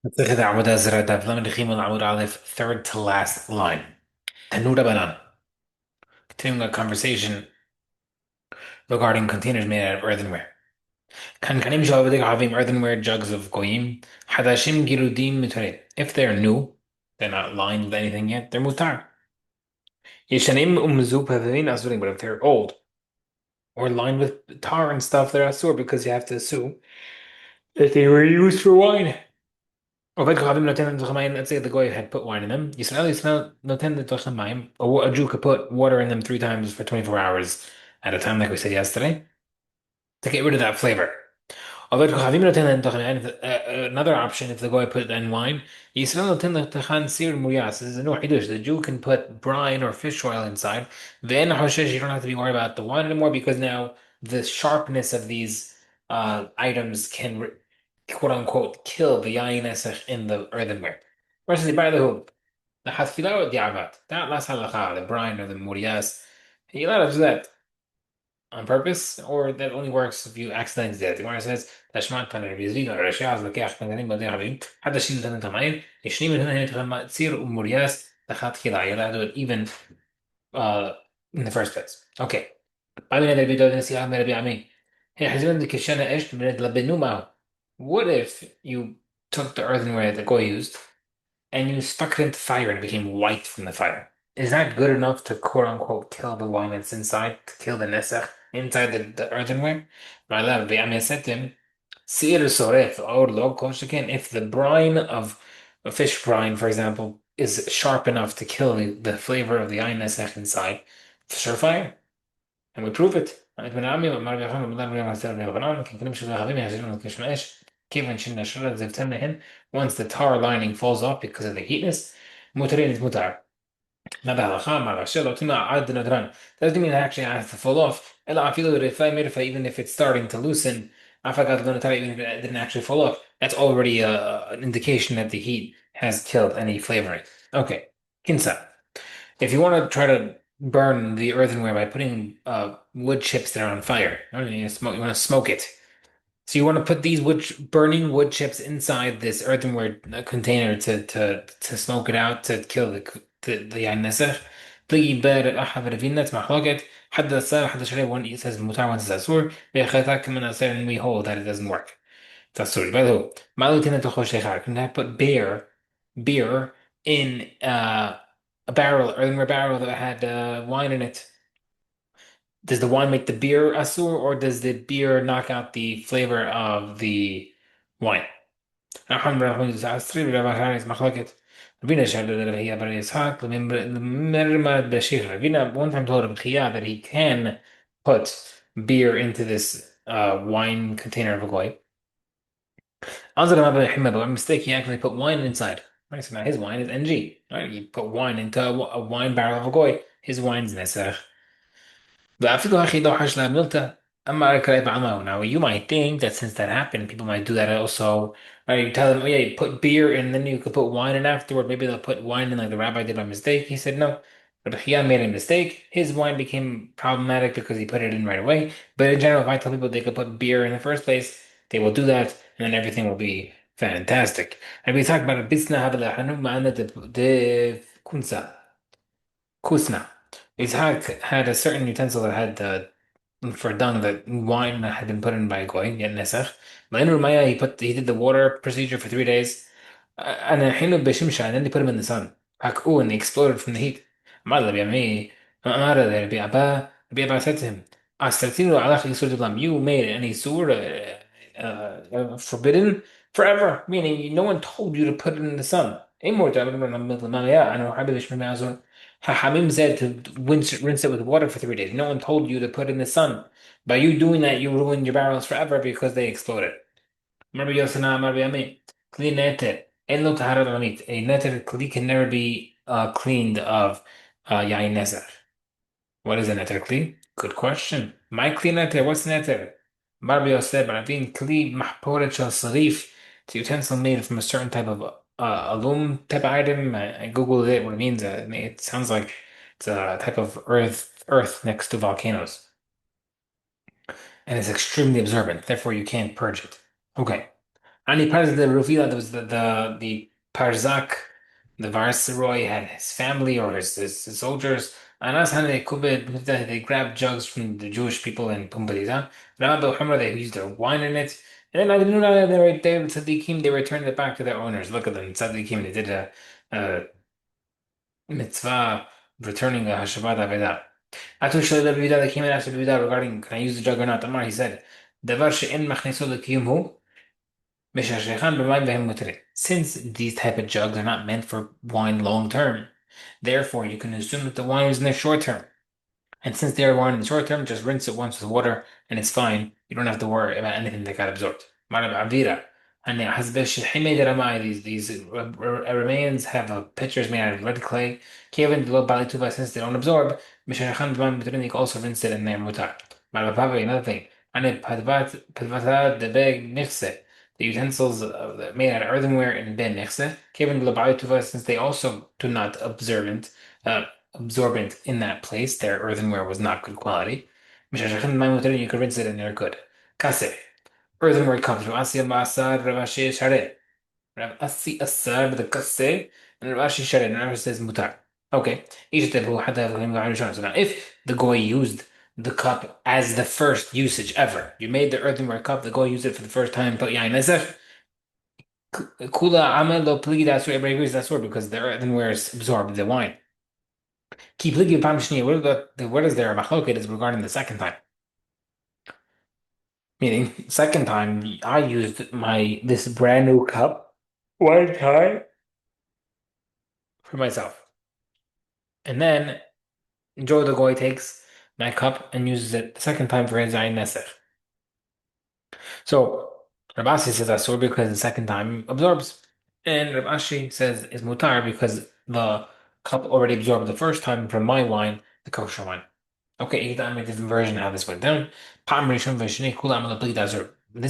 Masechet Avodah Zarah Daf, Lamed Chimon Amud Aleph, third to last line. Tanura Banan. Continuing a conversation regarding containers made out of earthenware. Kan kanim shalvadik havim earthenware jugs of goyim. Hadashim girudim mutarid. If they're new, they're not lined with anything yet, they're mutar. Yeshanim umzu pavin asurim. But if they're old or lined with tar and stuff, they're asur because you have to assume that they were used for wine. Let's say the goy had put wine in them. You smell a Jew could put water in them 3 times for 24 hours at a time, like we said yesterday, to get rid of that flavor. Another option, if the guy put in wine, this is a new hidush. The Jew can put brine or fish oil inside. Then you don't have to be worried about the wine anymore because now the sharpness of these items can quote unquote kill the yain esech in the earthenware. Versus the hatfila or the avat. That last halacha, the brine or the murias, he allowed us that on purpose, or that only works if you accidentally did it. The Gemara says, "Tashmat paner bizrin or rashaz lekach panerim b'dei havim had the shin tanen tamayim yishnim and tanen tachan matzir umurias tachat chila." You're allowed to do it even uh, in the first place. Okay. What if you took the earthenware that Goy used and you stuck it into fire and it became white from the fire? Is that good enough to quote unquote kill the wine that's inside, to kill the nesach inside the earthenware? If the brine of a fish brine, for example, is sharp enough to kill the flavor of the ayin nesach inside, it's surefire. And we prove it. Once the tar lining falls off because of the heatness, مترين is mutar. ما بهالخا ما بشيل وتما عاد ندران. Doesn't mean it actually has to fall off. إلا عفيلو رفاي مرفا even if it's starting to loosen. عفاقات لو نتاري even if it didn't actually fall off. That's already an indication that the heat has killed any flavoring. Okay, kinsa. If you want to try to burn the earthenware by putting wood chips that are on fire, you want to smoke it. So you want to put these burning wood chips inside this earthenware container to smoke it out to kill the النسخ. تلاقي بارد أحد رفينة محلقة حد السعر حد شري one says mutar one says asur بيخاطر كمان أسر and we hold that it doesn't work. That's sorry. By the way, Malu tina tochosh lechar. Can I put beer in a barrel, earthenware barrel that had wine in it? Does the wine make the beer asur, or does the beer knock out the flavor of the wine? أحمد رحمه الله عصري بلا مخارج مخلوقات. Rabina said that he had Yitzhak, Merma Bashir. Rabina one time told him that he can put beer into this wine container of a goy. But by mistake, he actually put wine inside. Right, so now his wine is NG. Right, you put wine into a wine barrel of a goy. His wine's Nesach. Now you might think that since that happened, people might do that also. Right, you tell them, oh yeah, you put beer and then you could put wine in afterward. Maybe they'll put wine in like the rabbi did by mistake. He said no. But Chia made a mistake. His wine became problematic because he put it in right away. But in general, if I tell people they could put beer in the first place, they will do that, and then everything will be fantastic. And we talked about a bisna the kusna. Ishaq had a certain utensil that had for dung that wine had been put in by a goy, yet nesach. But in Rumaya, he did the water procedure for 3 days, and then hinu b'shimsha, and then they put him in the sun. Haku, and they exploded from the heat. Amar Rabbi Ami, Amar Rabbi Abba said to him, "Asratinu alach yisur dulam." You made any sur forbidden forever, meaning no one told you to put it in the sun. Hamim said to rinse it with water for 3 days. No one told you to put it in the sun. By you doing that, you ruined your barrels forever because they exploded. Rabbi Yosana, Rabbi Ami, clean neter. En lo taharat alamit. A neter kli can never be cleaned of yain nezer. What is a neter kli? Good question. My kli neter, what's neter? Rabbi Yosef, Rabin kli mahporet shel sarif. It's a utensil made from a certain type of alum type item. I googled it. What it means, it sounds like it's a type of earth next to volcanoes, and it's extremely absorbent. Therefore, you can't purge it. Okay. And he part of the Rufila, there was the Parzak, the Viceroy had his family or his soldiers. And that's how they grabbed jugs from the Jewish people in Pumbedita. Rabbi Hamra, they used their wine in it. And then I didn't know that they tzaddikim, they returned it back to their owners. Look at them, tzaddikim, they did a mitzvah returning a Hashavat Avedah. Atu Shal Rabbi Yehuda, they came and asked Rabbi Yehuda regarding can I use the jug or not. Amar, he said, Davar she'en machneso lekiyumhu. Since these type of jugs are not meant for wine long term, therefore you can assume that the wine was in the short term. And since they are wine in the short term, just rinse it once with water and it's fine. You don't have to worry about anything that got absorbed. And these remains have pitchers made out of red clay. Since they don't absorb, you can also rinse it in their mutar. Another thing. The utensils made out of earthenware in ben nechse, since they also do not absorbent in that place, their earthenware was not good quality. You can rinse it and they're good. Kase, earthenware cups. Rav Asi Asar the Kase, and Rav Ashi Shari, and Rav says Mutar. Okay. So now, if the Goy used the cup as the first usage ever, you made the earthenware cup, the Goy used it for the first time, but Yain Nezef, Kula Amel lo Pligi Dasur, everybody agrees that's word because the earthenware is absorbed the wine. Ki Pligi Pam Shni, what is there? Machloket is regarding the second time. Meaning, second time, I used this brand new cup one time for myself. And then Joe the Goy takes my cup and uses it the second time for his Ayin Nesech. So Rabasi says Asur because the second time absorbs. And Rabashi says is Mutar because the cup already absorbed the first time from my wine, the kosher wine. Okay, either I make a different version of how this went down. This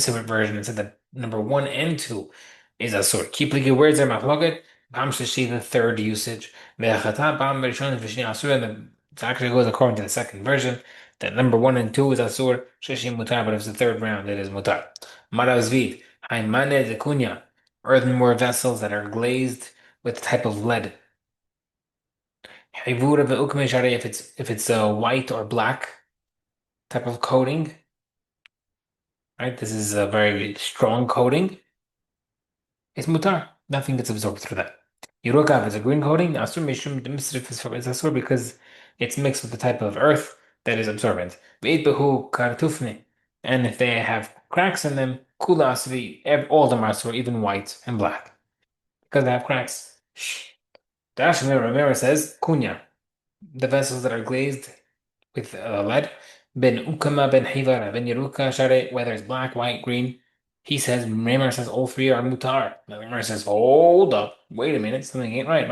version it said that number one and two is Asur. Keep like words are machloket. Pam Shlishi, the third usage. Ve'achata pam Rishon v'shni Asur, and it actually goes according to the second version that number one and two is Asur. Shlishi mutar, but if it's the third round, it is mutar. Marav Zvid, Haimane de Kunya, earthenware vessels that are glazed with a type of lead. If it's a white or black type of coating, right? This is a very strong coating. It's mutar. Nothing gets absorbed through that. Yirokav is a green coating. Asur mishum demisrif is asur because it's mixed with the type of earth that is absorbent. Ve'it behu kartufne, and if they have cracks in them, kula asri, all of them are asur, even white and black, because they have cracks. The Rashi Ramira says kunya, the vessels that are glazed with lead. Ben Ukama, Ben Hivara, Ben Yeruka, Share, whether it's black, white, green. He says, Ramar says all three are mutar. Ramar says, hold up, wait a minute, something ain't right.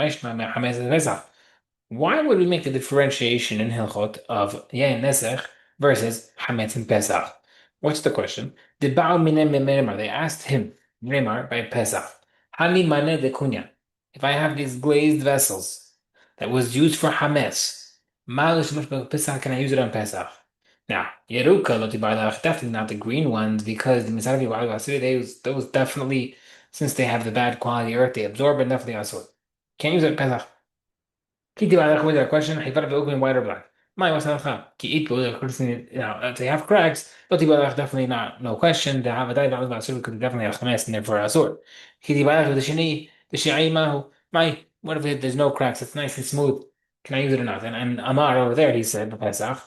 Why would we make the differentiation in Hilchot of Yain Nesach versus Hametz and Pesach? What's the question? The Baal Minem Remar, they asked him, Remar, by Pesach, Hami Mane de Kunya. If I have these glazed vessels that was used for Hametz, Pesach, can I use it on Pesach? Now, Yeruka Lotibarlach, definitely not the green ones because the Misavi Asur, those definitely, since they have the bad quality earth, they absorb and definitely Asur. Can't use it on Pesach. Kiti Barlach with a question, Hifar open white or black. My was not Ki eat they have cracks, Lotibarlach definitely not, no question. They have a dive out Asur could definitely have Hamas in there for Asur. Kiti Barlach with the Shini, the Shi'ai Mahu, my, what if there's no cracks? It's nice and smooth. Can I use it or not? And Amar over there, he said, Pesach.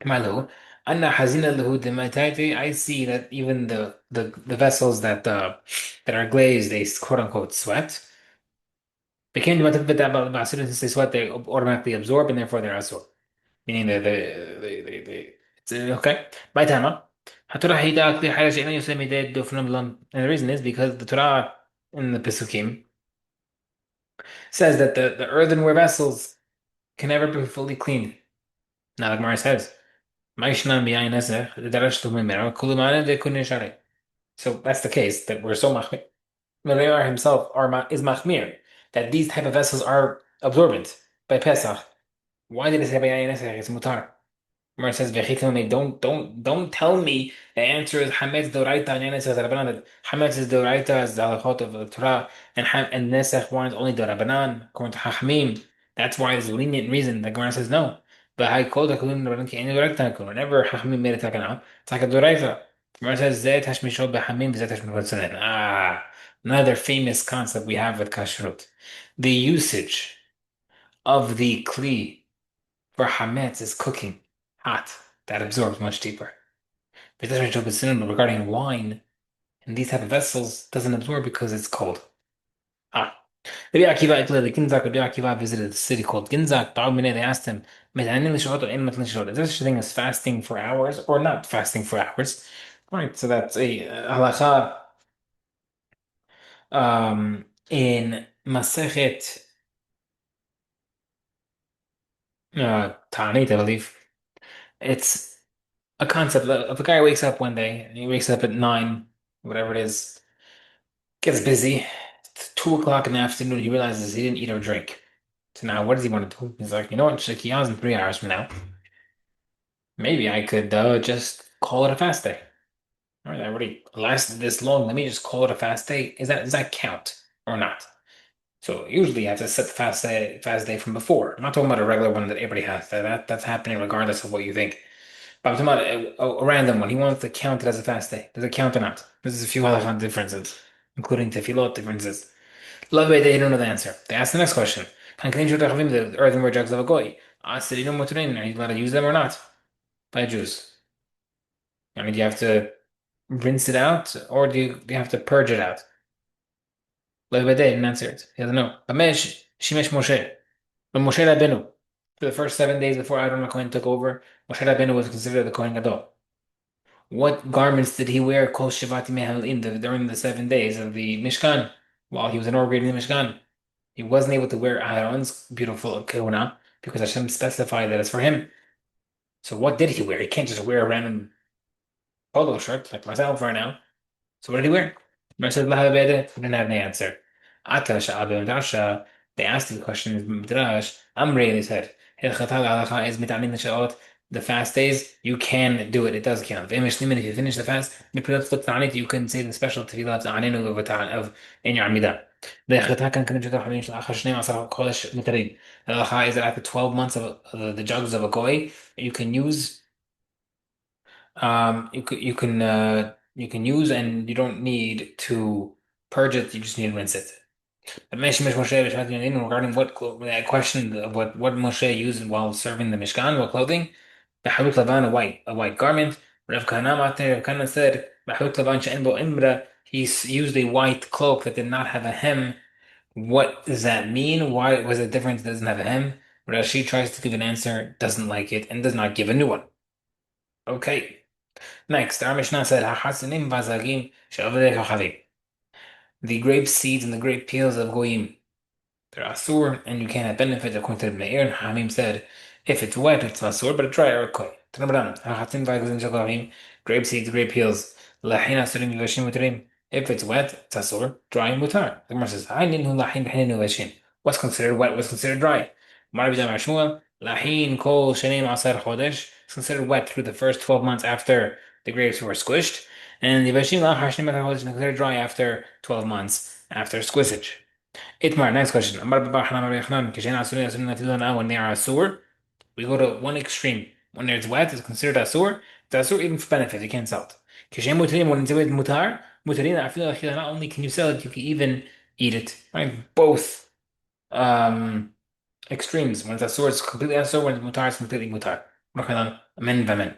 Malo, Anna Hazina Lahu Dimatati, I see that even the vessels that are glazed, they quote unquote sweat. Became as soon as they sweat, they automatically absorb and therefore they're asur. Meaning they it's okay. By Tama. And the reason is because the Torah in the Pesukim says that the earthenware vessels can never be fully cleaned. Now the Gemara says. So that's the case that we're so machmir. Mereir himself is machmir that these type of vessels are absorbent by Pesach. Why did it say by Yain Esech? It's mutar. Gemara says, "V'chitame." Don't tell me the answer is Hametz Doraita and Yanis is Rabbanan. That Hametz is Doraita as the halachot of the Torah, and Nesach one is only Dorabanan according to Chachamim. That's why there's a lenient reason. The Gemara says no. But I called the Kulun Rabbanan ki any Doraita Kulun. Whenever Chachamim made a takana, it's like a Doraita. The Gemara says Zeh Tashmishol B'Hamim Zeh Tashmishol B'Tzanen. Another famous concept we have with kashrut. The usage of the kli for hametz is cooking hot. That absorbs much deeper. But regarding wine in these type of vessels doesn't absorb because it's cold. Ah. Rabbi Akiva visited a city called Ginzak. They asked him, is there such a thing as fasting for hours or not fasting for hours? Right, so that's a halacha in Masechet Ta'anit, I believe. It's a concept of a guy wakes up one day and he wakes up at 9, whatever it is, gets busy. It's 2 o'clock in the afternoon. He realizes he didn't eat or drink. So now, what does he want to do? He's like, you know what? Shakiyah's in 3 hours from now. Maybe I could just call it a fast day. All right, I already lasted this long. Let me just call it a fast day. Does that count or not? So usually you have to set the fast day from before. I'm not talking about a regular one that everybody has. That's happening regardless of what you think. But I'm talking about a random one. He wants to count it as a fast day. Does it count or not? There's a few halakha differences, including tefillot differences. Love it, they don't know the answer. They ask the next question. Can the earthenware jugs of a goy? Ask it, you know what to name. Are you allowed to use them or not? By Jews. I mean, do you have to rinse it out or do you have to purge it out? Love it, they didn't answer it. He doesn't know. Bamesh, Shimesh Moshe. But Moshe Rabbeinu, for the first 7 days before Aaron Cohen took over, Moshe Rabbeinu was considered the Kohen Gadol. What garments did he wear kol shivati mehalin during the 7 days of the Mishkan while he was inaugurating the Mishkan? He wasn't able to wear Aaron's beautiful kahuna because Hashem specified that it's for him. So what did he wear? He can't just wear a random polo shirt like myself right now. So what did he wear? He said, "Lahabede." He didn't have an answer. Atash Abu Dasha. They asked the question in Midrash. Amri, they said, "Hilchatal halacha is mitanin shaot." The fast days, you can do it. It does count. If you finish the fast, you can say the special tefillah of in your amidah. The chata can connect to the Halim Shalach Hashem Asar Kodesh Mitarin. The halacha is that after 12 months of the jugs of a goy, you can use you can use and you don't need to purge it. You just need to rinse it. Regarding that question of what Moshe used while serving the Mishkan, what clothing, the halut lavan, a white garment. Rav Kahana said, "Halut lavan she'en bo imra." He used a white cloak that did not have a hem. What does that mean? Why was it different? It doesn't have a hem. Rashi tries to give an answer, doesn't like it, and does not give a new one. Okay. Next, our Mishnah said, "Hachasinim vazagim she'avodei kochavim." The grape seeds and the grape peels of goyim. They're asur, and you can't have benefit according to the Meir. Hamim said, if it's wet, it's asur, but dry or koi. Tanabram, hachatim v'agzim shaklavim, grape seeds, grape peels. Lahin asurim v'vashim mutarim. If it's wet, it's asur, dry and mutar. The Gemara says, "Hainin lahin v'hainin v'vashim." What's considered wet? What's considered dry? Marabi Dam Shmuel, lahin kol shenim asar chodesh. It's considered wet through the first 12 months after the grapes were squished, and the v'vashim lachar shenim asar chodesh is considered dry after 12 months after squishage. Itmar, next question. Amar Baba Hanan Rabbi Yochanan, Kishen Asuri Asurin Natilah now when they are Asur, we go to one extreme. When it's wet, it's considered Asur. It's Asur even for benefit, you can't sell it. Kishen Mutarim, when it's wet, Mutar, Mutarin, not only can you sell it, you can even eat it. Right? Both extremes. When it's Asur, it's completely Asur. When it's Mutar, it's completely Mutar. Amen, Amen.